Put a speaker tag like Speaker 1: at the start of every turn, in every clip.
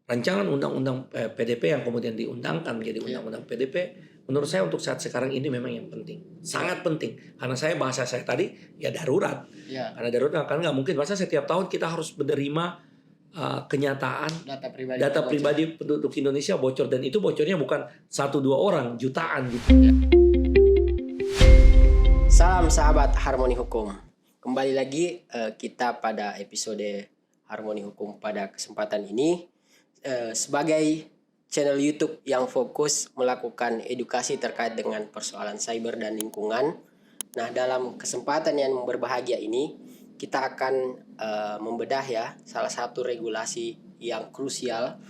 Speaker 1: rancangan undang-undang PDP yang kemudian diundangkan menjadi undang-undang PDP, menurut saya untuk saat sekarang ini memang yang penting, sangat penting. Karena bahasa saya tadi ya darurat. Karena darurat, karena nggak mungkin masa setiap tahun kita harus menerima kenyataan data pribadi penduduk Indonesia bocor, dan itu bocornya bukan 1-2 orang, jutaan gitu.
Speaker 2: Salam sahabat Harmoni Hukum. Kembali lagi kita pada episode Harmoni Hukum pada kesempatan ini sebagai channel YouTube yang fokus melakukan edukasi terkait dengan persoalan cyber dan lingkungan. Nah, dalam kesempatan yang berbahagia ini kita akan membedah ya salah satu regulasi yang krusial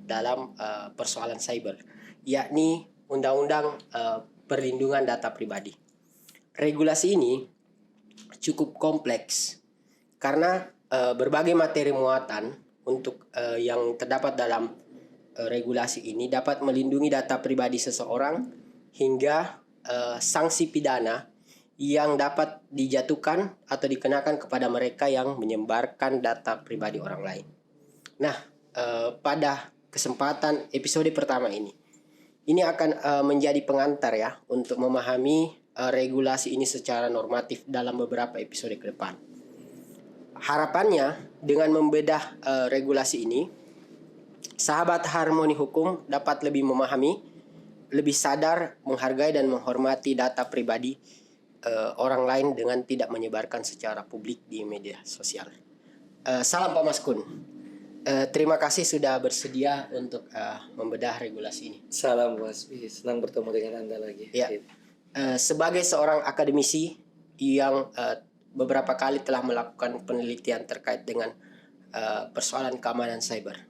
Speaker 2: dalam persoalan cyber, yakni Undang-Undang Perlindungan Data Pribadi. Regulasi ini cukup kompleks karena berbagai materi muatan untuk yang terdapat dalam regulasi ini dapat melindungi data pribadi seseorang hingga sanksi pidana yang dapat dijatuhkan atau dikenakan kepada mereka yang menyebarkan data pribadi orang lain. Nah, pada kesempatan episode pertama ini akan menjadi pengantar ya untuk memahami regulasi ini secara normatif dalam beberapa episode ke depan. Harapannya dengan membedah regulasi ini, sahabat Harmoni Hukum dapat lebih memahami, lebih sadar, menghargai dan menghormati data pribadi orang lain dengan tidak menyebarkan secara publik di media sosial. Salam Pak Maskun. Terima kasih sudah bersedia untuk membedah regulasi ini.
Speaker 1: Salam Mas, senang bertemu dengan Anda lagi.
Speaker 2: Ya. Sebagai seorang akademisi yang beberapa kali telah melakukan penelitian terkait dengan persoalan keamanan cyber,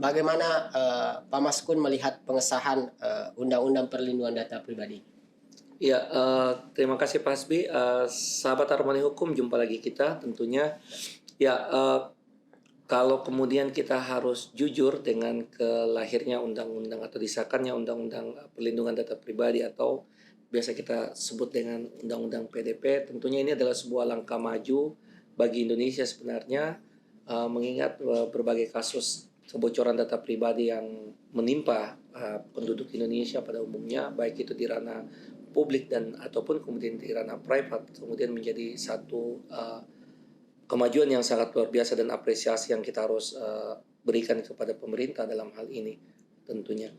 Speaker 2: bagaimana Pak Maskun melihat pengesahan Undang-Undang Perlindungan Data Pribadi?
Speaker 1: Ya, terima kasih Pak Hasbi. Sahabat Harmoni Hukum, jumpa lagi kita tentunya. Ya, kalau kemudian kita harus jujur dengan kelahirnya undang-undang atau disahkannya Undang-Undang Perlindungan Data Pribadi atau biasa kita sebut dengan Undang-Undang PDP, tentunya ini adalah sebuah langkah maju bagi Indonesia sebenarnya, mengingat berbagai kasus kebocoran data pribadi yang menimpa penduduk Indonesia pada umumnya, baik itu di ranah publik dan ataupun kemudian di ranah private, kemudian menjadi satu kemajuan yang sangat luar biasa dan apresiasi yang kita harus berikan kepada pemerintah dalam hal ini tentunya.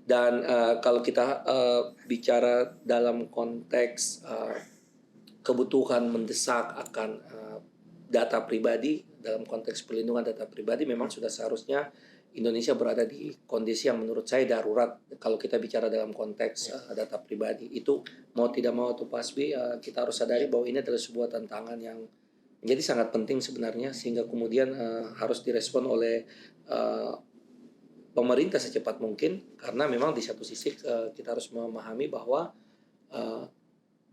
Speaker 1: Dan kalau kita bicara dalam konteks kebutuhan mendesak akan data pribadi, dalam konteks perlindungan data pribadi, memang sudah seharusnya Indonesia berada di kondisi yang menurut saya darurat kalau kita bicara dalam konteks data pribadi. Itu mau tidak mau tuh Pak Asbi, kita harus sadari bahwa ini adalah sebuah tantangan yang menjadi sangat penting sebenarnya, sehingga kemudian harus direspon oleh pemerintah secepat mungkin, karena memang di satu sisi kita harus memahami bahwa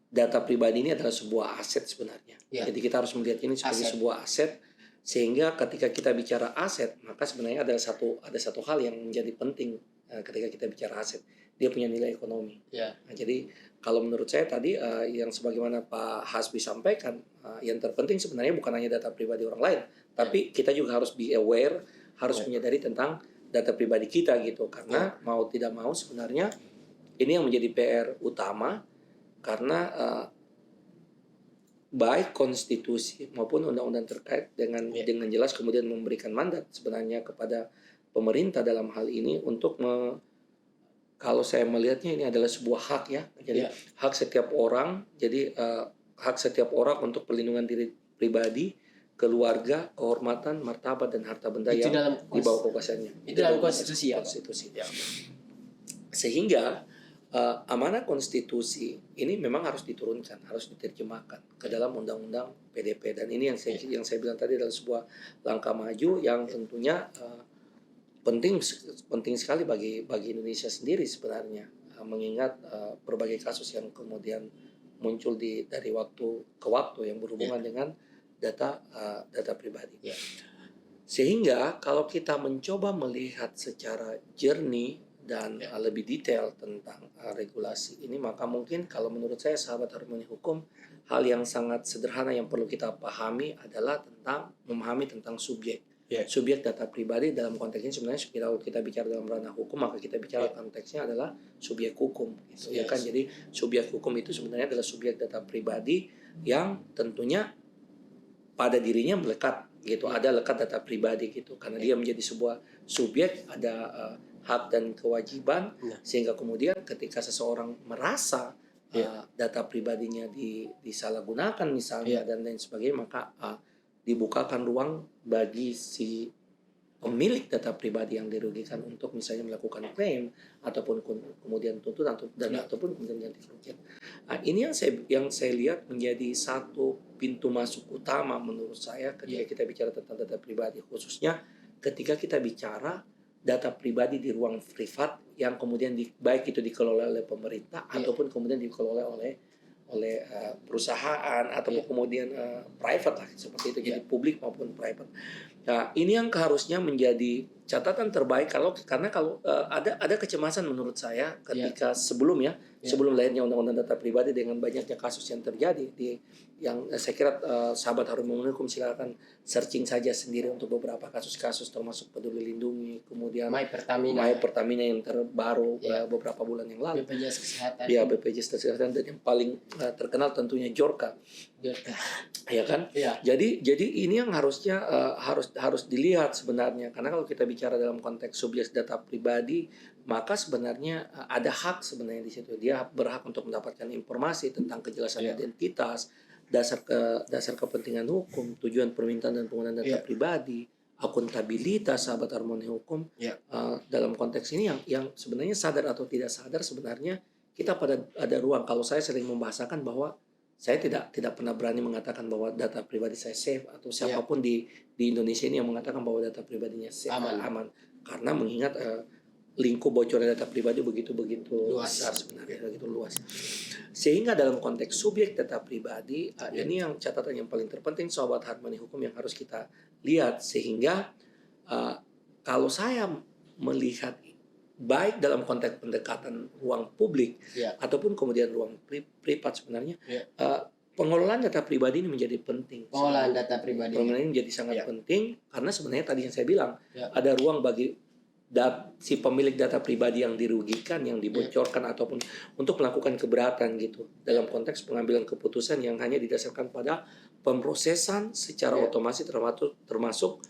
Speaker 1: data pribadi ini adalah sebuah aset sebenarnya. Jadi kita harus melihat ini sebagai sebuah aset, sehingga ketika kita bicara aset, maka sebenarnya ada satu hal yang menjadi penting ketika kita bicara aset, dia punya nilai ekonomi. Nah, jadi kalau menurut saya tadi yang sebagaimana Pak Hasbi sampaikan, yang terpenting sebenarnya bukan hanya data pribadi orang lain, tapi kita juga harus be aware, harus menyadari tentang data pribadi kita gitu, karena mau tidak mau sebenarnya ini yang menjadi PR utama, karena baik konstitusi maupun undang-undang terkait dengan jelas kemudian memberikan mandat sebenarnya kepada pemerintah dalam hal ini untuk kalau saya melihatnya ini adalah sebuah hak ya. Jadi hak setiap orang, jadi hak setiap orang untuk perlindungan diri pribadi, keluarga, kehormatan, martabat dan harta benda itu yang di bawah kekuasaannya.
Speaker 2: Itu dalam konstitusi ya.
Speaker 1: Sehingga amanah konstitusi ini memang harus diturunkan, harus diterjemahkan ke dalam undang-undang PDP, dan ini yang saya bilang tadi adalah sebuah langkah maju yang tentunya penting sekali bagi Indonesia sendiri sebenarnya, mengingat berbagai kasus yang kemudian muncul dari waktu ke waktu yang berhubungan dengan data pribadi. Sehingga kalau kita mencoba melihat secara jernih dan lebih detail tentang regulasi ini, maka mungkin kalau menurut saya sahabat Harmoni Hukum, hal yang sangat sederhana yang perlu kita pahami adalah tentang memahami tentang subjek. Subjek data pribadi dalam konteks ini sebenarnya kalau kita bicara dalam ranah hukum maka kita bicara konteksnya adalah subjek hukum gitu, ya kan. Jadi subjek hukum itu sebenarnya adalah subjek data pribadi yang tentunya pada dirinya melekat gitu, ada lekat data pribadi gitu, karena dia menjadi sebuah subjek, ada hak dan kewajiban, sehingga kemudian ketika seseorang merasa data pribadinya disalahgunakan misalnya dan lain sebagainya, maka dibukakan ruang bagi si pemilik data pribadi yang dirugikan untuk misalnya melakukan klaim ataupun kemudian tuntutan dan ataupun kemudian ganti kerugian. Nah, ini yang saya lihat menjadi satu pintu masuk utama menurut saya ketika kita bicara tentang data pribadi, khususnya ketika kita bicara data pribadi di ruang privat yang kemudian baik itu dikelola oleh pemerintah ataupun kemudian dikelola oleh perusahaan ataupun kemudian private lah seperti itu, jadi publik maupun private. Nah, ini yang harusnya menjadi catatan terbaik karena kalau ada kecemasan menurut saya ketika sebelum lahirnya undang-undang data pribadi dengan banyaknya kasus yang terjadi yang saya kira sahabat Harmoni Hukum silakan searching saja sendiri untuk beberapa kasus-kasus termasuk Peduli Lindungi, kemudian My Pertamina yang terbaru beberapa bulan yang lalu,
Speaker 2: BPJS Kesehatan.
Speaker 1: Ya, BPJS Kesehatan, dan yang paling terkenal tentunya Jorka. Ya kan? Jadi ini yang harusnya harus dilihat sebenarnya, karena kalau kita bicara dalam konteks subjek data pribadi maka sebenarnya ada hak sebenarnya di situ. Dia berhak untuk mendapatkan informasi tentang kejelasan identitas, dasar kepentingan hukum, tujuan permintaan dan penggunaan data pribadi, akuntabilitas sahabat Harmoni Hukum. Dalam konteks ini yang sebenarnya sadar atau tidak sadar sebenarnya kita ada ruang. Kalau saya sering membahasakan bahwa saya tidak pernah berani mengatakan bahwa data pribadi saya safe, atau siapapun di Indonesia ini yang mengatakan bahwa data pribadinya safe, aman. Karena mengingat lingkup bocornya data pribadi begitu besar sebenarnya, begitu luas. Sehingga dalam konteks subjek data pribadi ini yang catatan yang paling terpenting sobat Harmoni Hukum yang harus kita lihat, sehingga kalau saya melihat baik dalam konteks pendekatan ruang publik ataupun kemudian ruang privat sebenarnya pengelolaan data pribadi ini menjadi penting.
Speaker 2: Pengelolaan data pribadi
Speaker 1: ini menjadi sangat penting karena sebenarnya tadi yang saya bilang ada ruang bagi si pemilik data pribadi yang dirugikan, yang dibocorkan ataupun untuk melakukan keberatan gitu dalam konteks pengambilan keputusan yang hanya didasarkan pada pemrosesan secara otomasi termasuk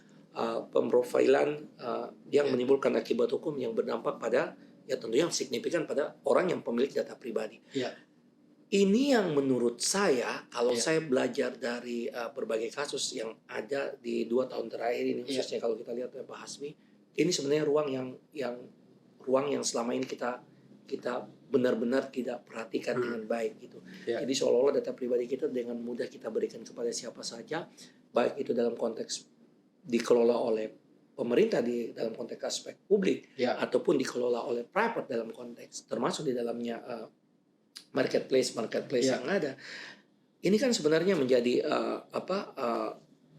Speaker 1: pemprofilan yang menimbulkan akibat hukum yang berdampak pada tentunya signifikan pada orang yang pemilik data pribadi. Ini yang menurut saya kalau saya belajar dari berbagai kasus yang ada di 2 tahun terakhir ini, khususnya kalau kita lihat Pak Hasbi, ini sebenarnya ruang yang selama ini kita benar-benar tidak perhatikan dengan baik gitu. Jadi seolah-olah data pribadi kita dengan mudah kita berikan kepada siapa saja, baik itu dalam konteks dikelola oleh pemerintah dalam konteks aspek publik ataupun dikelola oleh private dalam konteks termasuk di dalamnya marketplace yang ada. Ini kan sebenarnya menjadi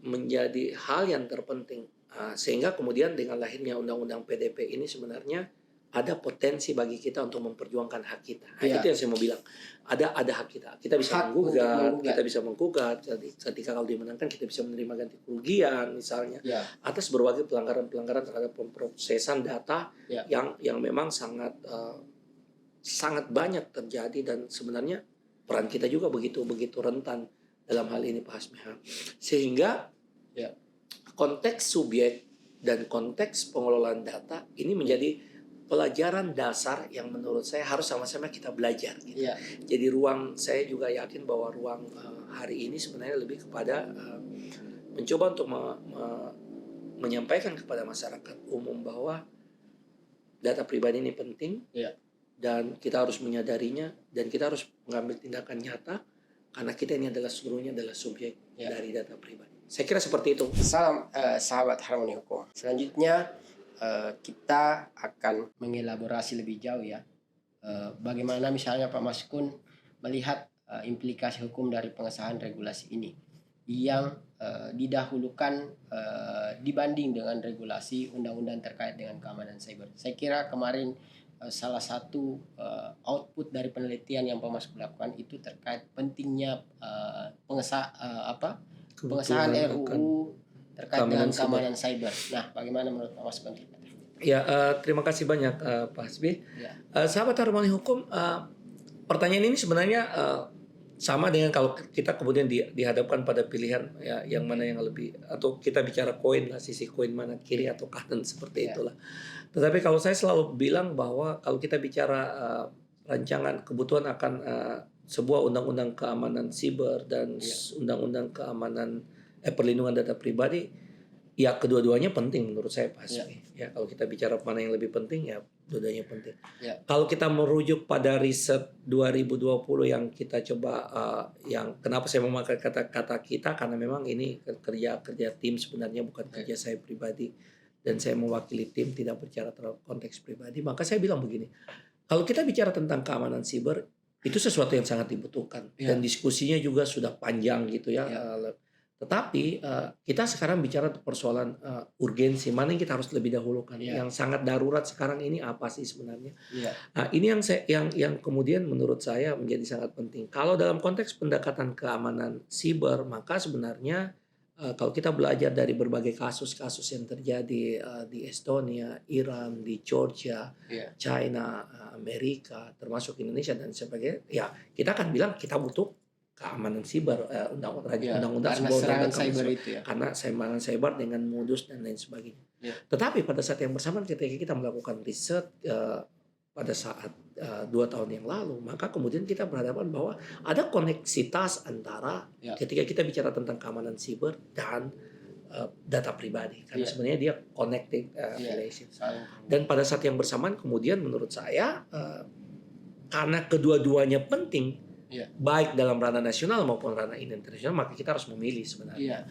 Speaker 1: menjadi hal yang terpenting sehingga kemudian dengan lahirnya undang-undang PDP ini sebenarnya ada potensi bagi kita untuk memperjuangkan hak kita. Itu yang saya mau bilang. Ada hak kita. Kita bisa menggugat. Ketika kalau dimenangkan kita bisa menerima ganti kerugian misalnya atas berbagai pelanggaran terhadap pemrosesan data yang memang sangat banyak terjadi, dan sebenarnya peran kita juga begitu rentan dalam hal ini Pak Hasmi. Sehingga konteks subjek dan konteks pengelolaan data ini menjadi pelajaran dasar yang menurut saya harus sama-sama kita belajar gitu. Jadi saya juga yakin bahwa ruang hari ini sebenarnya lebih kepada mencoba untuk menyampaikan kepada masyarakat umum bahwa data pribadi ini penting dan kita harus menyadarinya dan kita harus mengambil tindakan nyata karena kita ini adalah seluruhnya adalah subjek dari data pribadi. Saya kira seperti itu.
Speaker 2: Salam sahabat Harmoni Hukum. Selanjutnya kita akan mengelaborasi lebih jauh bagaimana misalnya Pak Maskun melihat implikasi hukum dari pengesahan regulasi ini yang didahulukan dibanding dengan regulasi undang-undang terkait dengan keamanan cyber. Saya kira kemarin salah satu output dari penelitian yang Pak Maskun lakukan itu terkait pentingnya pengesahan RUU terkait dengan keamanan cyber. Nah, bagaimana menurut Mas Bangkit?
Speaker 1: Ya, terima kasih banyak Pak Hasbi.
Speaker 2: Ya.
Speaker 1: Sahabat Harmoni Hukum, pertanyaan ini sebenarnya sama dengan kalau kita kemudian dihadapkan pada pilihan ya, yang mana yang lebih, atau kita bicara koin lah, sisi koin mana kiri atau kanan seperti itulah. Tetapi kalau saya selalu bilang bahwa kalau kita bicara rancangan kebutuhan akan sebuah undang-undang keamanan siber dan undang-undang keamanan perlindungan data pribadi, ya kedua-duanya penting menurut saya pasti. Ya kalau kita bicara mana yang lebih penting, ya dua-duanya penting. Kalau kita merujuk pada riset 2020 yang kita coba, yang kenapa saya memakai kata-kata kita, karena memang ini kerja tim sebenarnya, bukan kerja saya pribadi, dan saya mewakili tim, tidak bicara terhadap konteks pribadi. Maka saya bilang begini, kalau kita bicara tentang keamanan siber, itu sesuatu yang sangat dibutuhkan, dan diskusinya juga sudah panjang gitu ya. Tetapi kita sekarang bicara persoalan urgensi, mana yang kita harus lebih dahulukan. Yang sangat darurat sekarang ini apa sih sebenarnya? Nah, ini yang kemudian menurut saya menjadi sangat penting. Kalau dalam konteks pendekatan keamanan siber, maka sebenarnya kalau kita belajar dari berbagai kasus-kasus yang terjadi di Estonia, Iran, di Georgia, China, Amerika, termasuk Indonesia dan sebagainya, ya kita akan bilang kita butuh keamanan siber, undang-undang sebuah undang-undang
Speaker 2: cyber itu ya.
Speaker 1: Karena serangan cyber dengan modus dan lain sebagainya. Tetapi pada saat yang bersamaan ketika kita melakukan riset pada saat 2 tahun yang lalu, maka kemudian kita berhadapan bahwa ada koneksitas antara ketika kita bicara tentang keamanan siber dan data pribadi, karena sebenarnya dia connected relation. Dan pada saat yang bersamaan kemudian menurut saya karena kedua-duanya penting, baik dalam ranah nasional maupun ranah internasional, maka kita harus memilih sebenarnya.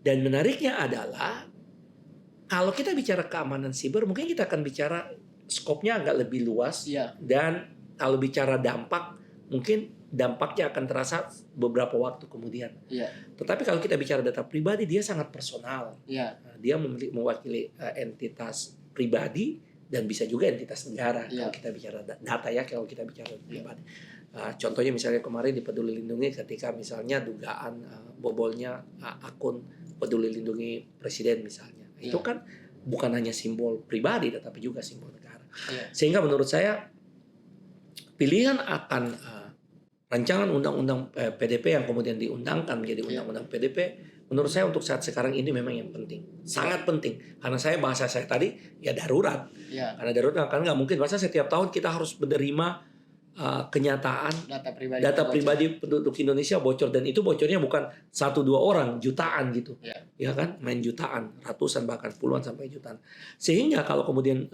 Speaker 1: Dan menariknya adalah kalau kita bicara keamanan siber, mungkin kita akan bicara skopnya agak lebih luas, dan kalau bicara dampak, mungkin dampaknya akan terasa beberapa waktu kemudian. Tetapi kalau kita bicara data pribadi, dia sangat personal. Dia mewakili entitas pribadi dan bisa juga entitas negara. Kalau kita bicara data ya, kalau kita bicara pribadi. Contohnya misalnya kemarin di Peduli Lindungi, ketika misalnya dugaan bobolnya akun Peduli Lindungi Presiden misalnya, itu kan bukan hanya simbol pribadi, tetapi juga simbol negara. Sehingga menurut saya pilihan akan rancangan undang-undang PDP yang kemudian diundangkan menjadi undang-undang PDP, menurut saya untuk saat sekarang ini memang yang penting, sangat penting. Karena bahasa saya tadi ya darurat. Karena darurat, karena nggak mungkin masa setiap tahun kita harus menerima kenyataan data pribadi penduduk Indonesia bocor, dan itu bocornya bukan 1-2 orang, jutaan gitu, ya kan, main jutaan, ratusan bahkan puluhan sampai jutaan. Sehingga kalau kemudian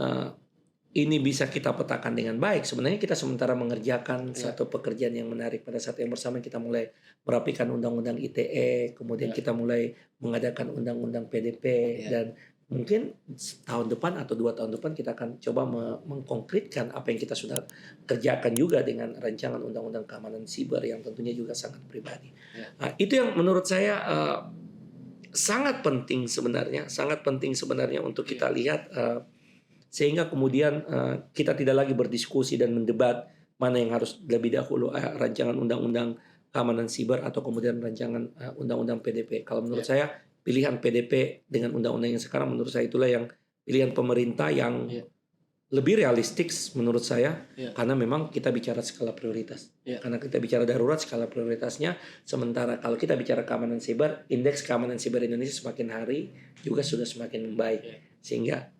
Speaker 1: ini bisa kita petakan dengan baik, sebenarnya kita sementara mengerjakan satu pekerjaan yang menarik. Pada saat yang bersamaan kita mulai merapikan undang-undang ITE, kemudian kita mulai mengadakan undang-undang PDP, dan mungkin tahun depan atau 2 tahun depan kita akan coba mengkonkretkan apa yang kita sudah kerjakan juga dengan rancangan undang-undang keamanan siber yang tentunya juga sangat pribadi. Nah, itu yang menurut saya sangat penting sebenarnya untuk kita lihat, sehingga kemudian kita tidak lagi berdiskusi dan mendebat mana yang harus lebih dahulu, rancangan undang-undang keamanan siber atau kemudian rancangan undang-undang PDP. Kalau menurut saya pilihan PDP dengan undang-undang yang sekarang, menurut saya itulah yang pilihan pemerintah yang lebih realistik menurut saya, karena memang kita bicara skala prioritas. Karena kita bicara darurat, skala prioritasnya. Sementara kalau kita bicara keamanan siber, indeks keamanan siber Indonesia semakin hari juga sudah semakin membaik, sehingga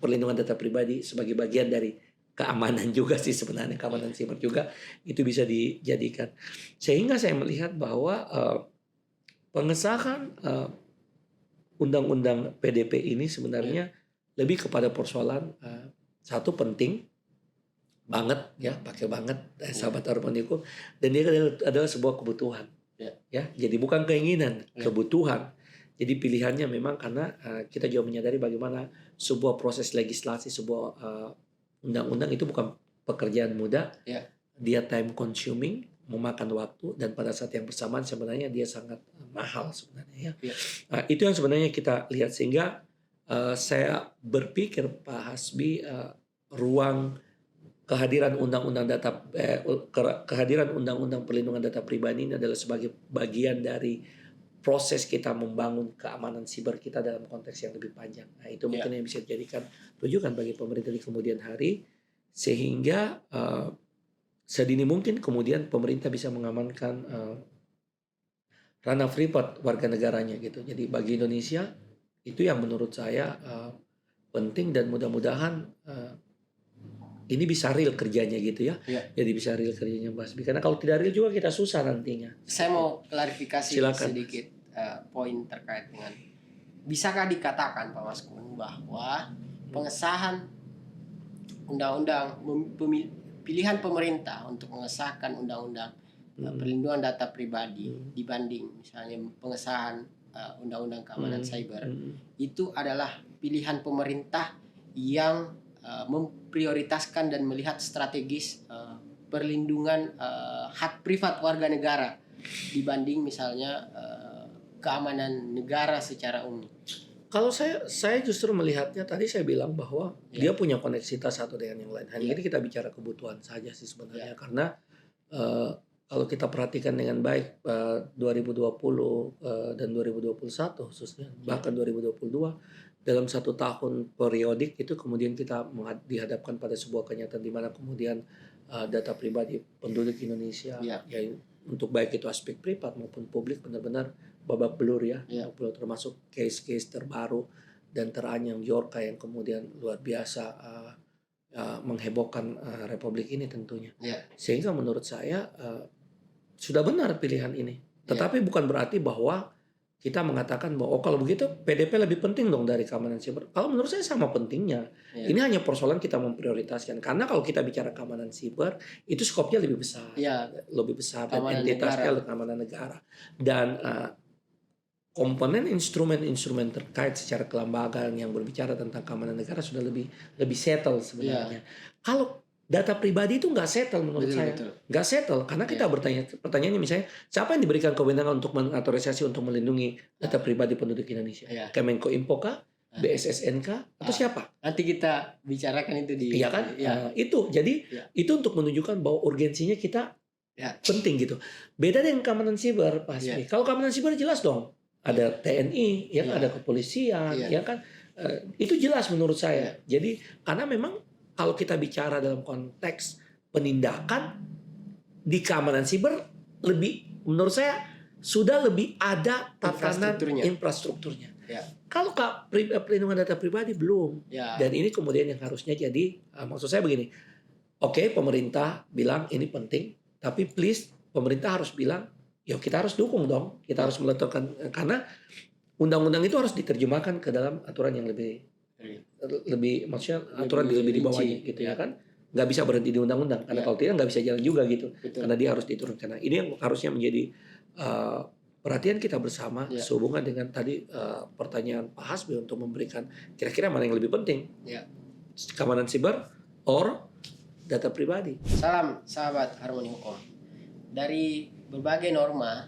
Speaker 1: perlindungan data pribadi sebagai bagian dari keamanan juga sih sebenarnya, keamanan siber juga itu bisa dijadikan. Sehingga saya melihat bahwa pengesahan undang-undang PDP ini sebenarnya lebih kepada persoalan satu penting banget ya, pakai banget sahabat Harmoni Hukum, dan dia adalah sebuah kebutuhan. Ya, jadi bukan keinginan, kebutuhan. Jadi pilihannya memang karena kita juga menyadari bagaimana sebuah proses legislasi, sebuah undang-undang itu bukan pekerjaan mudah. Dia time consuming, memakan waktu, dan pada saat yang bersamaan sebenarnya dia sangat mahal sebenarnya. Itu yang sebenarnya kita lihat, sehingga saya berpikir Pak Hasbi, ruang kehadiran undang-undang perlindungan data pribadi ini adalah sebagai bagian dari proses kita membangun keamanan siber kita dalam konteks yang lebih panjang. Nah, itu mungkin yang bisa dijadikan rujukan bagi pemerintah di kemudian hari, sehingga sedini mungkin kemudian pemerintah bisa mengamankan ranah privat warga negaranya gitu. Jadi bagi Indonesia itu yang menurut saya penting, dan mudah-mudahan ini bisa real kerjanya gitu ya. Jadi bisa real kerjanya Mas Bi. Karena kalau tidak real juga kita susah nantinya.
Speaker 2: Saya mau klarifikasi
Speaker 1: Silakan,
Speaker 2: sedikit poin terkait dengan, bisakah dikatakan Pak Maskun bahwa pengesahan undang-undang pilihan pemerintah untuk mengesahkan undang-undang perlindungan data pribadi dibanding misalnya pengesahan undang-undang keamanan cyber itu adalah pilihan pemerintah yang memprioritaskan dan melihat strategis perlindungan hak privat warga negara dibanding misalnya keamanan negara secara umum?
Speaker 1: Kalau saya justru melihatnya, tadi saya bilang bahwa dia punya koneksitas satu dengan yang lain. Hanya ini kita bicara kebutuhan saja sih sebenarnya. Karena kalau kita perhatikan dengan baik 2020 dan 2021 khususnya, bahkan 2022, dalam satu tahun periodik itu kemudian kita dihadapkan pada sebuah kenyataan di mana kemudian data pribadi penduduk Indonesia ya untuk baik itu aspek privat maupun publik benar-benar babak belur ya, termasuk case-case terbaru dan teranyang Bjorka yang kemudian luar biasa menghebohkan Republik ini tentunya. Sehingga menurut saya sudah benar pilihan ini. Tetapi bukan berarti bahwa kita mengatakan bahwa kalau begitu PDP lebih penting dong dari keamanan siber. Kalau menurut saya sama pentingnya. Ini hanya persoalan kita memprioritaskan. Karena kalau kita bicara keamanan siber itu skopnya lebih besar, lebih besar dan entitasnya keamanan negara. Dan komponen instrumen-instrumen terkait secara kelembagaan yang berbicara tentang keamanan negara sudah lebih settle sebenarnya. Kalau data pribadi itu nggak settle menurut saya. Nggak settle karena kita pertanyaannya misalnya siapa yang diberikan kewenangan untuk mengotorisasi untuk melindungi data pribadi penduduk Indonesia? Kemenkominfo kah? BSSN kah? Atau siapa?
Speaker 2: Nanti kita bicarakan itu di.
Speaker 1: Iya kan? Itu jadi itu untuk menunjukkan bahwa urgensinya kita penting gitu. Beda dengan keamanan siber pasti. Kalau keamanan siber jelas dong. Ada TNI, ya kan? Ada kepolisian, ya kan? Itu jelas menurut saya. Jadi karena memang kalau kita bicara dalam konteks penindakan di keamanan siber lebih, menurut saya sudah lebih ada tatanan infrastrukturnya. Kalau perlindungan data pribadi belum. Dan ini kemudian yang harusnya jadi, maksud saya begini, oke, pemerintah bilang ini penting, tapi please pemerintah harus bilang, ya kita harus dukung dong, kita harus meletakkan, karena undang-undang itu harus diterjemahkan ke dalam aturan yang lebih maksudnya aturan lebih di bawahnya gitu ya kan, nggak bisa berhenti di undang-undang karena kalau tidak nggak bisa jalan juga gitu. Karena dia harus diturunkan. Nah, ini yang harusnya menjadi perhatian kita bersama sehubungan dengan tadi pertanyaan Pak Hasbi untuk memberikan kira-kira mana yang lebih penting, keamanan siber or data pribadi.
Speaker 2: Salam sahabat Harmoni Hukum. Dari berbagai norma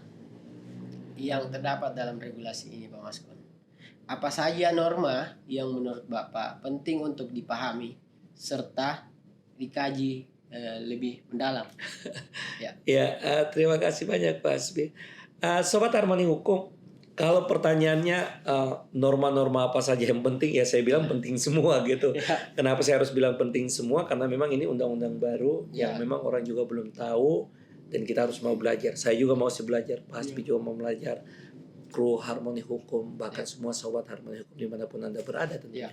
Speaker 2: yang terdapat dalam regulasi ini Pak Maskun, apa saja norma yang menurut Bapak penting untuk dipahami serta dikaji lebih mendalam?
Speaker 1: Terima kasih banyak Pak Hasbi. Sobat Harmoni Hukum, kalau pertanyaannya norma-norma apa saja yang penting, ya saya bilang penting semua gitu. Kenapa saya harus bilang penting semua? Karena memang ini undang-undang baru yang memang orang juga belum tahu dan kita harus mau belajar. Saya juga mau belajar, Pak Hasbi juga mau belajar. Kru Harmoni Hukum, bahkan semua sobat Harmoni Hukum dimanapun Anda berada tentunya.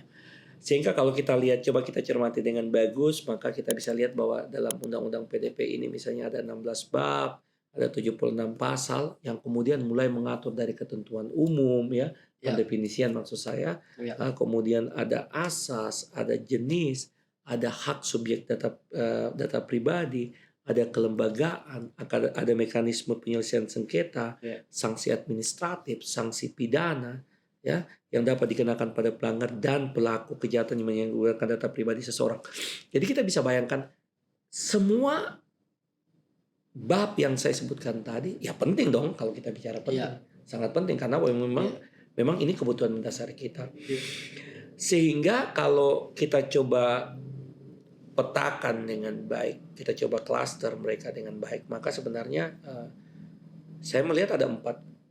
Speaker 1: Sehingga kalau kita lihat, coba kita cermati dengan bagus, maka kita bisa lihat bahwa dalam Undang-Undang PDP ini misalnya ada 16 bab, ada 76 pasal yang kemudian mulai mengatur dari ketentuan umum pendefinisian maksud saya, kemudian ada asas, ada jenis, ada hak subjek data pribadi, ada kelembagaan, ada mekanisme penyelesaian sengketa, sanksi administratif, sanksi pidana, yang dapat dikenakan pada pelanggar dan pelaku kejahatan yang menggunakan data pribadi seseorang. Jadi kita bisa bayangkan semua bab yang saya sebutkan tadi, ya penting dong kalau kita bicara penting, sangat penting karena memang ini kebutuhan mendasar kita. Sehingga kalau kita coba petakan dengan baik, kita coba cluster mereka dengan baik, maka sebenarnya saya melihat ada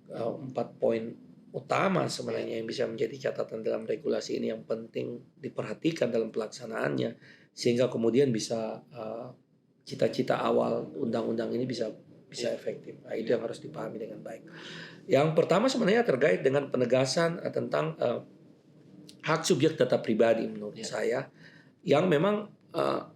Speaker 1: 4 poin utama sebenarnya yang bisa menjadi catatan dalam regulasi ini yang penting diperhatikan dalam pelaksanaannya sehingga kemudian bisa cita-cita awal undang-undang ini bisa efektif. Nah, itu yang harus dipahami dengan baik. Yang pertama sebenarnya terkait dengan penegasan tentang hak subjek data pribadi menurut saya yang memang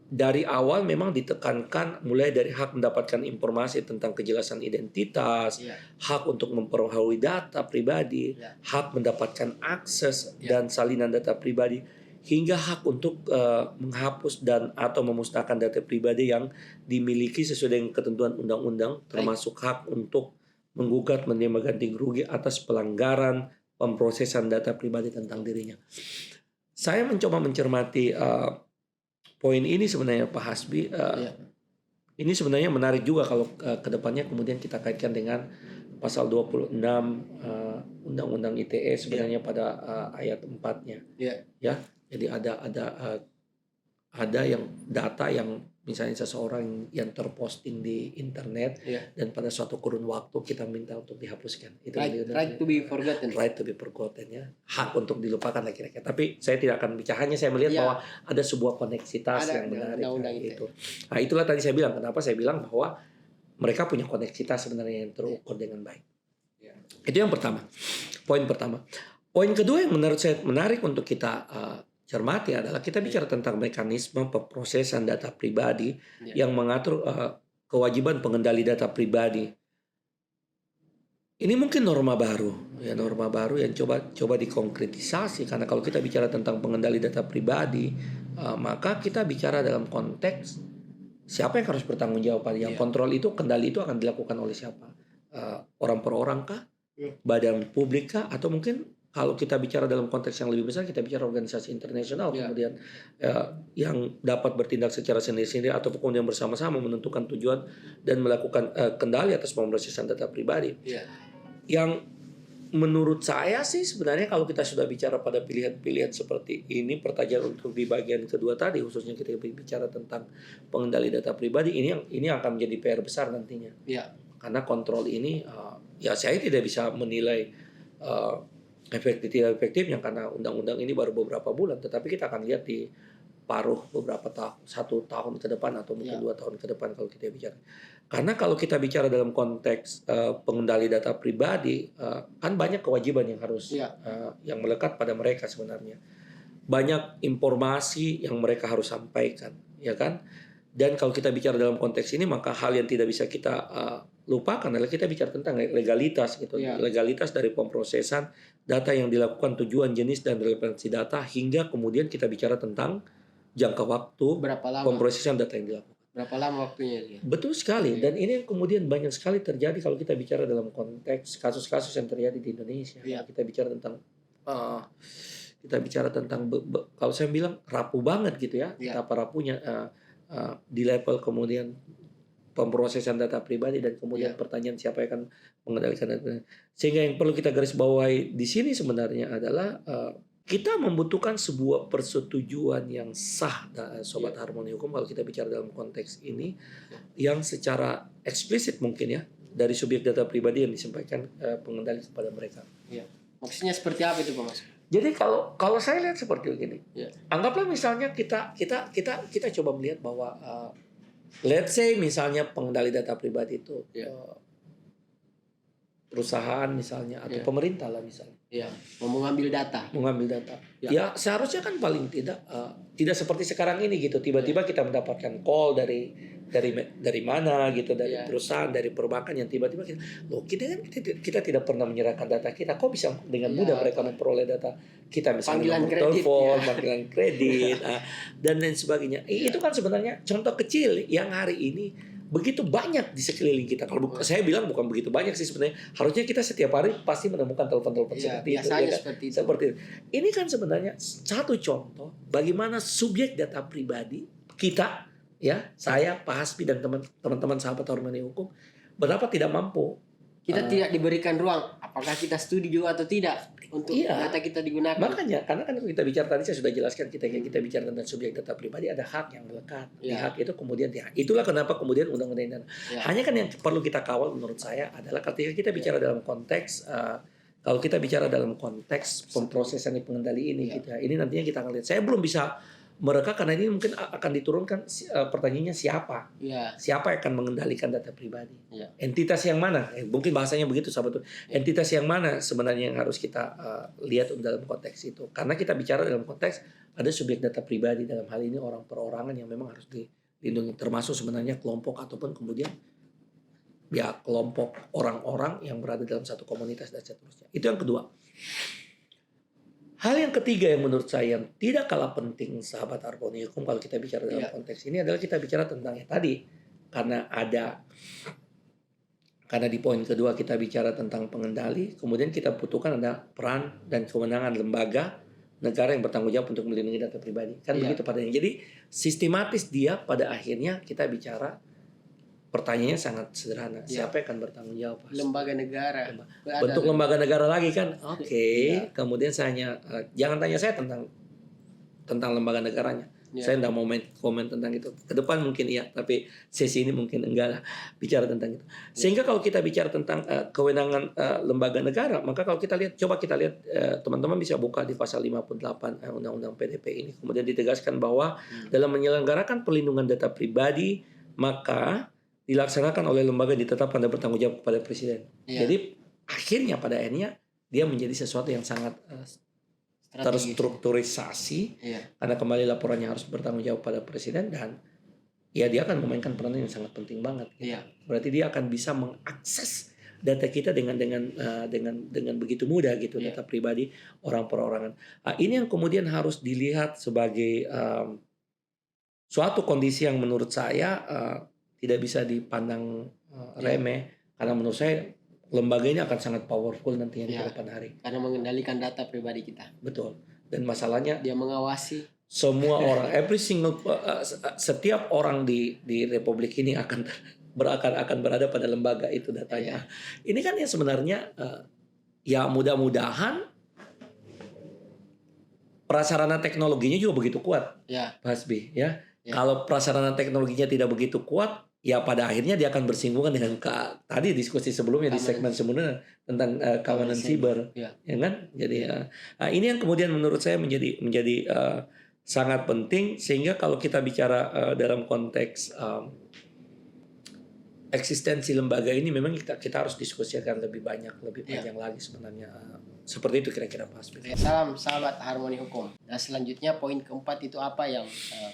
Speaker 1: dari awal memang ditekankan mulai dari hak mendapatkan informasi tentang kejelasan identitas, hak untuk memperoleh data pribadi, hak mendapatkan akses dan salinan data pribadi, hingga hak untuk menghapus dan atau memusnahkan data pribadi yang dimiliki sesuai dengan ketentuan undang-undang, termasuk hak untuk menggugat menerima ganti rugi atas pelanggaran pemrosesan data pribadi tentang dirinya. Saya mencoba mencermati poin ini sebenarnya Pak Hasbi. Ini sebenarnya menarik juga kalau kedepannya kemudian kita kaitkan dengan pasal 26 Undang-Undang ITE sebenarnya pada ayat 4-nya. Ya, jadi ada yang data yang misalnya seseorang yang terposting di internet dan pada suatu kurun waktu kita minta untuk dihapuskan. Itu
Speaker 2: right to be forgotten.
Speaker 1: Right to be forgotten ya. Hak untuk dilupakan lah kira-kira. Tapi saya tidak akan bicara, hanya saya melihat bahwa ada sebuah koneksitas yang menarik itu. Nah, itulah tadi saya bilang kenapa saya bilang bahwa mereka punya koneksitas sebenarnya yang terukur dengan baik. Itu yang pertama. Poin pertama. Poin kedua yang menurut saya menarik untuk kita cermati adalah kita bicara tentang mekanisme pemrosesan data pribadi yang mengatur kewajiban pengendali data pribadi. Ini mungkin norma baru yang coba dikonkretisasi, karena kalau kita bicara tentang pengendali data pribadi, maka kita bicara dalam konteks siapa yang harus bertanggung jawab. Yang kontrol itu, kendali itu akan dilakukan oleh siapa? Orang per orang kah? Badan publik kah? Atau mungkin kalau kita bicara dalam konteks yang lebih besar, kita bicara organisasi internasional kemudian yang dapat bertindak secara sendiri-sendiri atau kemudian bersama-sama menentukan tujuan dan melakukan kendali atas pemrosesan data pribadi. Yang menurut saya sih sebenarnya kalau kita sudah bicara pada pilihan-pilihan seperti ini, pertanyaan untuk di bagian kedua tadi, khususnya kita bicara tentang pengendali data pribadi, ini akan menjadi PR besar nantinya. Karena kontrol ini, saya tidak bisa menilai efektif tidak efektifnya karena undang-undang ini baru beberapa bulan, tetapi kita akan lihat di paruh beberapa tahun, 1 tahun ke depan atau mungkin 2 tahun ke depan kalau kita bicara. Karena kalau kita bicara dalam konteks pengendali data pribadi, kan banyak kewajiban yang harus yang melekat pada mereka sebenarnya. Banyak informasi yang mereka harus sampaikan, ya kan? Dan kalau kita bicara dalam konteks ini, maka hal yang tidak bisa kita lupakan adalah kita bicara tentang legalitas gitu. Legalitas dari pemrosesan data yang dilakukan, tujuan, jenis dan relevansi data, hingga kemudian kita bicara tentang jangka waktu pemrosesan data yang dilakukan.
Speaker 2: Berapa lama waktunya?
Speaker 1: Betul sekali. Dan ini yang kemudian banyak sekali terjadi kalau kita bicara dalam konteks kasus-kasus yang terjadi di Indonesia. Kita bicara tentang kalau saya bilang rapuh banget gitu ya. Betapa rapuhnya di level kemudian pemrosesan data pribadi dan kemudian pertanyaan siapa yang akan mengendalikan data. Sehingga yang perlu kita garis bawahi di sini sebenarnya adalah kita membutuhkan sebuah persetujuan yang sah, Sobat Harmoni Hukum, kalau kita bicara dalam konteks ini, yang secara eksplisit mungkin ya dari subjek data pribadi yang disampaikan pengendali kepada mereka.
Speaker 2: Maksudnya seperti apa itu Pak Mas?
Speaker 1: Jadi kalau saya lihat seperti ini, anggaplah misalnya kita coba melihat bahwa let's say misalnya pengendali data pribadi itu perusahaan misalnya atau pemerintah lah misalnya.
Speaker 2: Mau mengambil data.
Speaker 1: Ya seharusnya kan paling tidak seperti sekarang ini gitu. Tiba-tiba kita mendapatkan call dari mana gitu, dari perusahaan, dari perbankan yang tiba-tiba kita tidak pernah menyerahkan data kita. Kok bisa dengan mudah mereka memperoleh data kita, misalnya nomor telepon, panggilan kredit, dan lain sebagainya. Itu kan sebenarnya contoh kecil yang hari ini begitu banyak di sekeliling kita. Kalau saya bilang bukan begitu banyak sih sebenarnya. Harusnya kita setiap hari pasti menemukan telepon-telepon seperti itu. Ya kan? Seperti itu. Ini kan sebenarnya satu contoh bagaimana subjek data pribadi kita, ya, saya, Pak Hasbi dan teman-teman sahabat Harmoni Hukum, berapa tidak mampu
Speaker 2: kita tidak diberikan ruang. Apakah kita setuju atau tidak untuk
Speaker 1: Iya.
Speaker 2: data kita digunakan?
Speaker 1: Makanya, karena kan kita bicara tadi saya sudah jelaskan kita bicara tentang subjek data pribadi ada hak yang melekat. Di
Speaker 2: Ya.
Speaker 1: hak itu kemudian itulah kenapa kemudian undang-undang ini.
Speaker 2: Ya.
Speaker 1: Hanya kan yang perlu kita kawal menurut saya adalah ketika kita bicara dalam konteks kalau kita bicara dalam konteks pemrosesan pengendali ini ini nantinya kita akan lihat. Saya belum bisa mereka karena ini mungkin akan diturunkan pertanyaannya siapa?
Speaker 2: Ya.
Speaker 1: Siapa yang akan mengendalikan data pribadi?
Speaker 2: Ya.
Speaker 1: Entitas yang mana? Mungkin bahasanya begitu sahabat. Entitas yang mana sebenarnya yang harus kita lihat dalam konteks itu? Karena kita bicara dalam konteks ada subjek data pribadi dalam hal ini orang perorangan yang memang harus dilindungi, termasuk sebenarnya kelompok ataupun kemudian ya kelompok orang-orang yang berada dalam satu komunitas dan seterusnya. Itu yang kedua. Hal yang ketiga yang menurut saya yang tidak kalah penting sahabat Harmoni Hukum kalau kita bicara dalam konteks ini adalah kita bicara tentang yang tadi karena di poin kedua kita bicara tentang pengendali, kemudian kita butuhkan ada peran dan kewenangan lembaga negara yang bertanggung jawab untuk melindungi data pribadi. Kan begitu padanya. Jadi sistematis dia pada akhirnya kita bicara pertanyaannya sangat sederhana. Siapa yang akan bertanggung jawab?
Speaker 2: Lembaga negara.
Speaker 1: Bentuk lembaga negara lagi kan? Oke. Kemudian saya hanya jangan tanya saya tentang lembaga negaranya. Saya tidak mau komen tentang itu. Ke depan mungkin iya, tapi sesi ini mungkin enggak lah bicara tentang itu. Sehingga kalau kita bicara tentang kewenangan lembaga negara, maka kalau kita lihat, coba kita lihat teman-teman bisa buka di pasal 58 Undang-Undang PDP ini. Kemudian ditegaskan bahwa dalam menyelenggarakan perlindungan data pribadi, maka dilaksanakan oleh lembaga yang ditetapkan dan bertanggung jawab kepada presiden. Jadi akhirnya pada akhirnya dia menjadi sesuatu yang sangat terstrukturisasi karena kembali laporannya harus bertanggung jawab pada presiden dan ya dia akan memainkan peranan yang sangat penting banget. Berarti dia akan bisa mengakses data kita dengan begitu mudah gitu data pribadi orang perorangan. Ini yang kemudian harus dilihat sebagai suatu kondisi yang menurut saya tidak bisa dipandang remeh karena menurut saya lembaga ini akan sangat powerful nantinya di depan hari.
Speaker 2: Karena mengendalikan data pribadi kita.
Speaker 1: Betul. Dan masalahnya
Speaker 2: dia mengawasi
Speaker 1: semua orang, setiap orang di Republik ini akan berada pada lembaga itu datanya. Ini kan yang sebenarnya ya mudah-mudahan prasarana teknologinya juga begitu kuat. Pak Hasbi, ya. Kalau prasarana teknologinya tidak begitu kuat, ya pada akhirnya dia akan bersinggungan dengan tadi diskusi sebelumnya di segmen sebelumnya tentang keamanan siber, ya kan? Jadi ini yang kemudian menurut saya menjadi sangat penting sehingga kalau kita bicara dalam konteks eksistensi lembaga ini memang kita harus diskusikan lebih banyak, lebih panjang lagi sebenarnya. Seperti itu kira-kira Pak Hasbi.
Speaker 2: Salam sahabat Harmoni Hukum. Dan selanjutnya poin keempat itu apa yang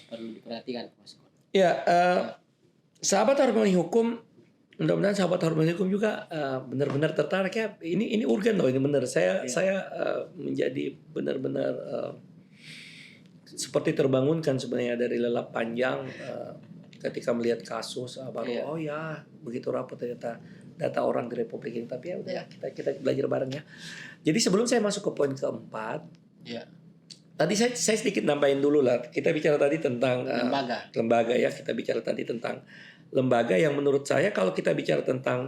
Speaker 2: perlu diperhatikan, Mas?
Speaker 1: Ya, sahabat Harmoni Hukum, mudah-mudahan sahabat Harmoni Hukum juga benar-benar tertarik ya. Ini urgen loh, ini benar. Saya menjadi benar-benar seperti terbangunkan sebenarnya dari lelap panjang ketika melihat kasus baru oh ya begitu rapuh ternyata data orang di Republik ini. Tapi ya udah kita belajar bareng ya. Jadi sebelum saya masuk ke poin keempat, tadi saya sedikit nambahin dulu lah. Kita bicara tadi tentang lembaga ya. Kita bicara tadi tentang lembaga yang menurut saya kalau kita bicara tentang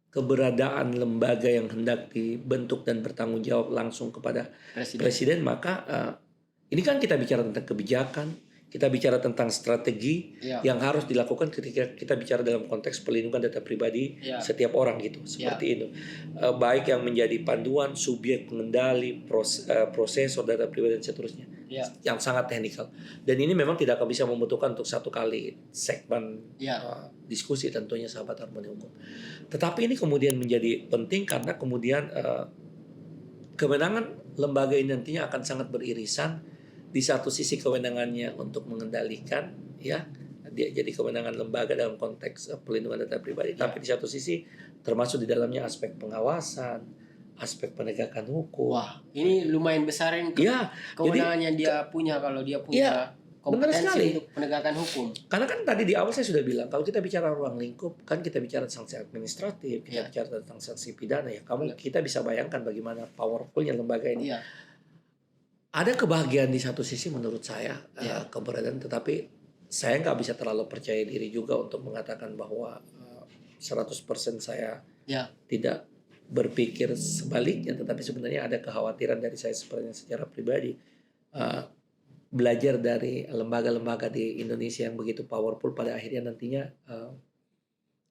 Speaker 1: keberadaan lembaga yang hendak dibentuk dan bertanggung jawab langsung kepada presiden maka ini kan kita bicara tentang kebijakan, kita bicara tentang strategi yang harus dilakukan ketika kita bicara dalam konteks perlindungan data pribadi setiap orang gitu. Seperti itu. Baik yang menjadi panduan, subjek pengendali, prosesor data pribadi dan seterusnya. Yang sangat teknikal. Dan ini memang tidak akan bisa membutuhkan untuk satu kali segmen diskusi tentunya sahabat Harmoni Hukum. Tetapi ini kemudian menjadi penting karena kemudian kewenangan lembaga ini nantinya akan sangat beririsan. Di satu sisi kewenangannya untuk mengendalikan dia jadi kewenangan lembaga dalam konteks perlindungan data pribadi, tapi di satu sisi termasuk di dalamnya aspek pengawasan, aspek penegakan hukum.
Speaker 2: Wah, ini lumayan besar yang kewenangan yang dia punya kalau dia punya kompetensi untuk penegakan hukum. Karena
Speaker 1: kan tadi di awal saya sudah bilang kalau kita bicara ruang lingkup kan kita bicara sanksi administratif, kita bicara tentang sanksi pidana ya. Kita bisa bayangkan bagaimana powerfulnya lembaga ini. Ada kebahagiaan di satu sisi menurut saya keberadaan, tetapi saya nggak bisa terlalu percaya diri juga untuk mengatakan bahwa 100% saya tidak berpikir sebaliknya, tetapi sebenarnya ada kekhawatiran dari saya secara pribadi, uh, belajar dari lembaga-lembaga di Indonesia yang begitu powerful, pada akhirnya nantinya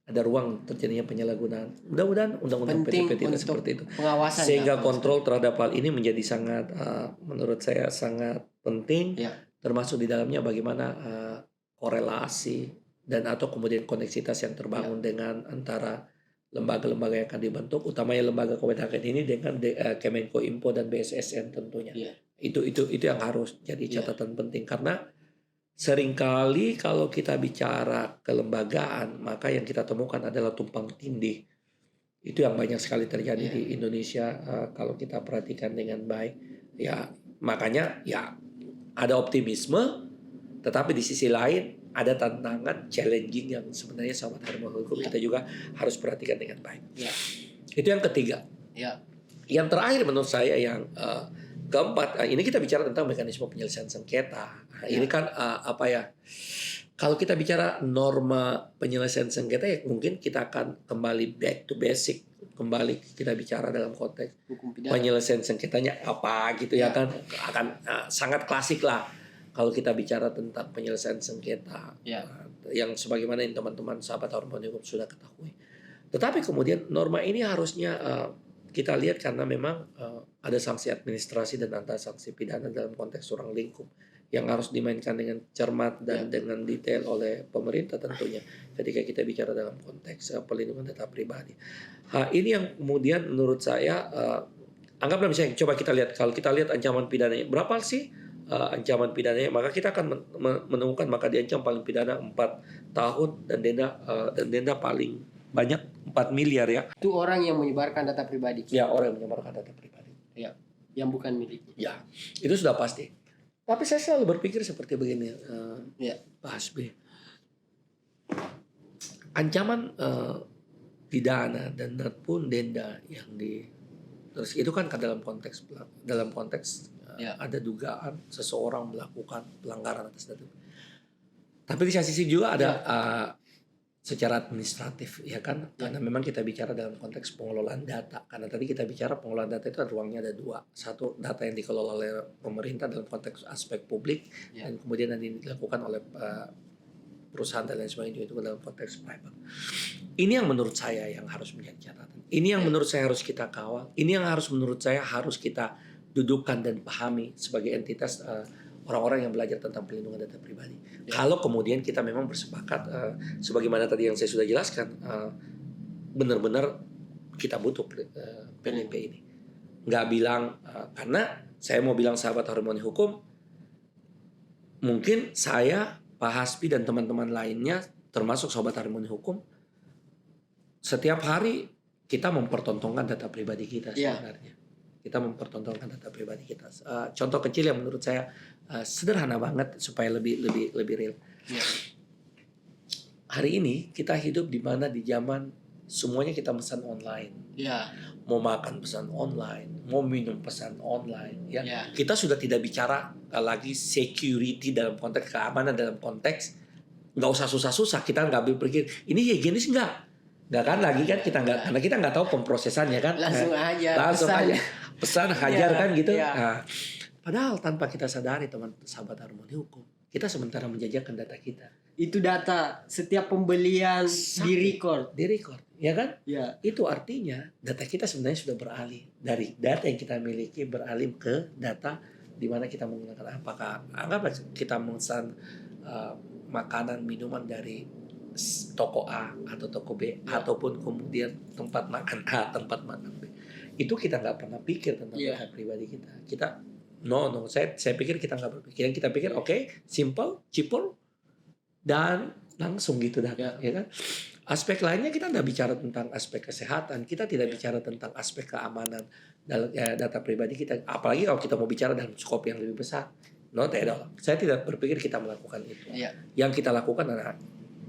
Speaker 1: ada ruang terjadinya penyalahgunaan. Mudah-mudahan undang-undang
Speaker 2: Penting
Speaker 1: PTP tidak
Speaker 2: untuk
Speaker 1: seperti itu,
Speaker 2: pengawasan
Speaker 1: sehingga
Speaker 2: ya,
Speaker 1: kontrol terhadap hal ini menjadi sangat, menurut saya sangat penting,
Speaker 2: Ya.
Speaker 1: termasuk di dalamnya bagaimana korelasi dan atau kemudian koneksitas yang terbangun dengan antara lembaga-lembaga yang akan dibentuk, utamanya lembaga kewenangan ini dengan Kemenko Info dan BSSN tentunya.
Speaker 2: Ya.
Speaker 1: Itu yang harus jadi catatan penting, karena seringkali kalau kita bicara kelembagaan, maka yang kita temukan adalah tumpang tindih. Itu yang banyak sekali terjadi di Indonesia kalau kita perhatikan dengan baik. Ya, makanya ya ada optimisme, tetapi di sisi lain ada tantangan, challenging yang sebenarnya sahabat Harmoni Hukum kita juga harus perhatikan dengan baik. Itu yang ketiga. Yang terakhir menurut saya yang keempat, ini kita bicara tentang mekanisme penyelesaian sengketa. Ini kan kalau kita bicara norma penyelesaian sengketa, ya mungkin kita akan kembali back to basic, kembali kita bicara dalam konteks penyelesaian sengketanya apa gitu ya kan, akan sangat klasik lah kalau kita bicara tentang penyelesaian sengketa, yang sebagaimana yang teman-teman sahabat Harmoni Hukum sudah ketahui. Tetapi kemudian norma ini harusnya kita lihat karena memang ada sanksi administrasi dan ada sanksi pidana dalam konteks ruang lingkup yang harus dimainkan dengan cermat dan dengan detail oleh pemerintah tentunya ketika kita bicara dalam konteks pelindungan data pribadi. Ini yang kemudian menurut saya, anggaplah misalnya coba kita lihat, kalau kita lihat ancaman pidananya berapa sih ancaman pidananya, maka kita akan menemukan maka diancam paling pidana 4 tahun dan denda paling banyak 4 miliar ya.
Speaker 2: Itu orang yang menyebarkan data pribadi.
Speaker 1: Ya, orang yang menyebarkan data pribadi.
Speaker 2: Ya, yang bukan miliknya.
Speaker 1: Ya, itu sudah pasti. Tapi saya selalu berpikir seperti begini, Pak Hasbi. Ancaman pidana dan pun denda yang terus itu kan dalam konteks ada dugaan seseorang melakukan pelanggaran atas data. Tapi di sisi juga ada secara administratif ya kan, karena memang kita bicara dalam konteks pengelolaan data, karena tadi kita bicara pengelolaan data itu ruangnya ada dua, satu data yang dikelola oleh pemerintah dalam konteks aspek publik dan kemudian yang dilakukan oleh perusahaan dan lain sebagainya itu dalam konteks private. Ini yang menurut saya yang harus menjadi catatan, ini yang menurut saya harus kita kawal, ini yang harus menurut saya harus kita dudukkan dan pahami sebagai entitas orang-orang yang belajar tentang perlindungan data pribadi. Kalau kemudian kita memang bersepakat, sebagaimana tadi yang saya sudah jelaskan, benar-benar kita butuh PDP ini. Nggak bilang, karena saya mau bilang sahabat Harmoni Hukum, mungkin saya, Pak Hasbi dan teman-teman lainnya, termasuk sahabat Harmoni Hukum, setiap hari kita mempertontonkan data pribadi kita sebenarnya. Kita mempertontonkan data pribadi kita. Contoh kecil yang menurut saya sederhana banget supaya lebih real. Hari ini kita hidup di mana di zaman semuanya kita pesan online. Mau makan pesan online, mau minum pesan online. Kita sudah tidak bicara lagi security dalam konteks keamanan, dalam konteks nggak usah susah-susah. Kita nggak berpikir ini higienis nggak kan lagi kan kita nggak, karena kita nggak tahu pemprosesannya kan.
Speaker 2: Langsung aja.
Speaker 1: Pesan hajar kan gitu. Nah, padahal tanpa kita sadari teman sahabat Harmoni Hukum, kita sementara menjajakan data kita.
Speaker 2: Itu data setiap pembelian di record,
Speaker 1: ya kan? Itu artinya data kita sebenarnya sudah beralih dari data yang kita miliki beralih ke data di mana kita menggunakan, apakah anggaplah kita memesan makanan minuman dari toko A atau toko B ataupun kemudian tempat makan A, tempat makan B. Itu kita nggak pernah pikir tentang data pribadi kita. Saya pikir kita nggak berpikir. Yang kita pikir simple, cheaper, dan langsung gitu dah, ya kan? Aspek lainnya kita nggak bicara tentang aspek kesehatan, kita tidak bicara tentang aspek keamanan dalam data pribadi kita. Apalagi kalau kita mau bicara dalam skop yang lebih besar. Saya tidak berpikir kita melakukan itu. Yang kita lakukan adalah,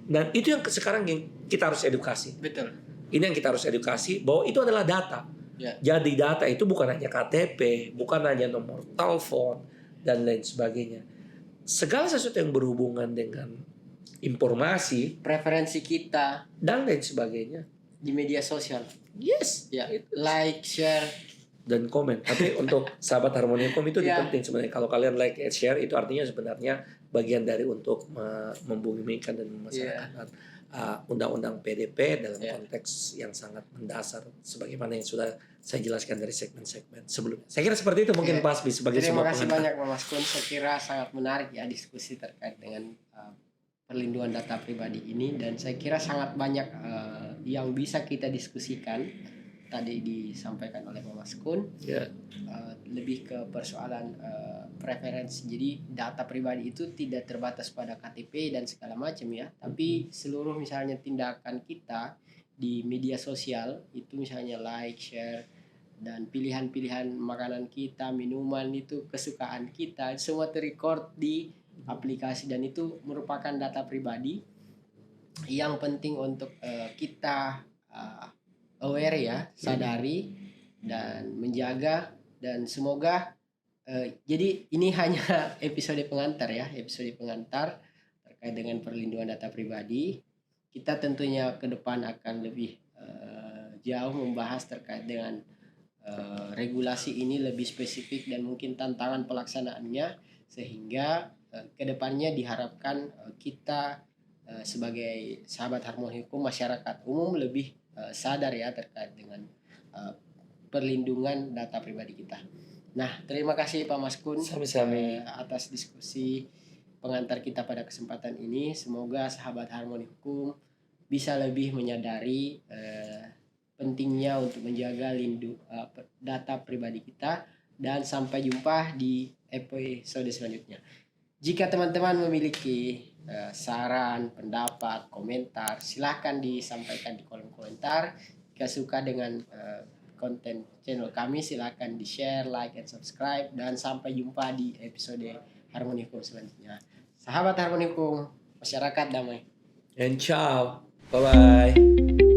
Speaker 1: dan itu yang sekarang yang kita harus edukasi.
Speaker 2: Betul.
Speaker 1: Ini yang kita harus edukasi bahwa itu adalah data. Jadi data itu bukan hanya KTP, bukan hanya nomor telepon dan lain sebagainya. Segala sesuatu yang berhubungan dengan informasi,
Speaker 2: preferensi kita
Speaker 1: dan lain sebagainya,
Speaker 2: di media sosial.
Speaker 1: Yes.
Speaker 2: Ya, like, share.
Speaker 1: Dan komen. Tapi untuk sahabat Harmoni Hukum itu
Speaker 2: Ya.
Speaker 1: penting sebenarnya. Kalau kalian like and share itu artinya sebenarnya bagian dari untuk membumikan dan memasyarakatkan undang-undang PDP dalam konteks yang sangat mendasar sebagaimana yang sudah saya jelaskan dari segmen-segmen sebelumnya. Saya kira seperti itu mungkin Pak Hasbi sebagai
Speaker 2: Terima
Speaker 1: sebuah
Speaker 2: kasih
Speaker 1: pengantar.
Speaker 2: banyak Mas Kun. Saya kira sangat menarik ya diskusi terkait dengan perlindungan data pribadi ini, dan saya kira sangat banyak yang bisa kita diskusikan. Tadi disampaikan oleh Mas Kun, lebih ke persoalan preferensi. Jadi data pribadi itu tidak terbatas pada KTP dan segala macam ya, tapi seluruh misalnya tindakan kita di media sosial itu misalnya like, share, dan pilihan-pilihan makanan kita, minuman itu kesukaan kita, semua terrecord di aplikasi, dan itu merupakan data pribadi yang penting untuk kita aware ya, sadari dan menjaga. Dan semoga jadi ini hanya episode pengantar ya, episode pengantar terkait dengan perlindungan data pribadi. Kita tentunya ke depan akan lebih jauh membahas terkait dengan regulasi ini lebih spesifik dan mungkin tantangan pelaksanaannya, sehingga ke depannya diharapkan kita sebagai sahabat Harmoni Hukum, masyarakat umum lebih sadar ya terkait dengan perlindungan data pribadi kita. Nah, terima kasih Pak Mas Kun atas diskusi pengantar kita pada kesempatan ini. Semoga sahabat Harmoni Hukum bisa lebih menyadari pentingnya untuk menjaga data pribadi kita, dan sampai jumpa di episode selanjutnya. Jika teman-teman memiliki saran, pendapat, komentar, silakan disampaikan di kolom komentar. Jika suka dengan konten channel kami, silakan di-share, like, and subscribe. Dan sampai jumpa di episode Harmoni Hukum selanjutnya. Sahabat Harmoni Hukum, masyarakat damai.
Speaker 1: And ciao. Bye-bye.